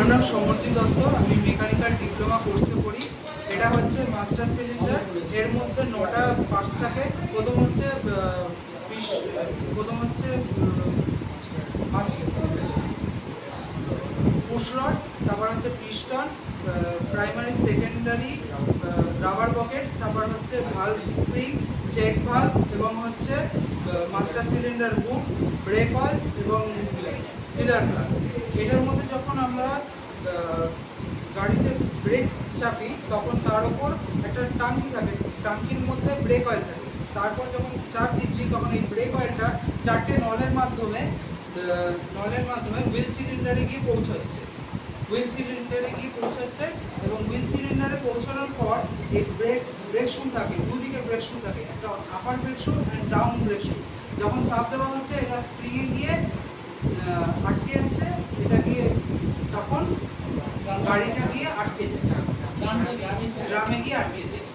আমার নাম সমর্জি দত্ত। আমি মেকানিক্যাল ডিপ্লোমা কোর্সে পড়ি। এটা হচ্ছে মাস্টার সিলিন্ডার। এর মধ্যে 9টা পার্টস থাকে। প্রথম হচ্ছে পুশ রড, তারপর হচ্ছে piston, primary secondary, rubber bucket, তারপর হচ্ছে ভালভ স্প্রিং, চেক ভালভ এবং হচ্ছে মাস্টার সিলিন্ডার বুট, ব্রেক অয়েল এবং ফিলার ভালভ। এটার মধ্যে যখন আমরা গাড়িতে ব্রেক চাপি তখন তার উপর একটা টাঙ্কি থাকে, টাঙ্কির মধ্যে ব্রেক অয়েল থাকে। তারপর যখন চাপ দিচ্ছি তখন এই ব্রেক অয়েলটা 4টে নলের মাধ্যমে হুইল সিলিন্ডারে গিয়ে পৌঁছাচ্ছে এবং হুইল সিলিন্ডারে পৌঁছানোর পর এই ব্রেক শুন থাকে, দুদিকে ব্রেক শুন থাকে, একটা আপার ব্রেক শুন অ্যান্ড ডাউন ব্রেক শুন। যখন চাপ দেওয়া হচ্ছে এটা স্প্রিংয়ে গিয়ে আটকে আছে, এটা গিয়ে তখন গাড়িটা গিয়ে আটকে যায়, ড্রামে গিয়ে আটকে যায়।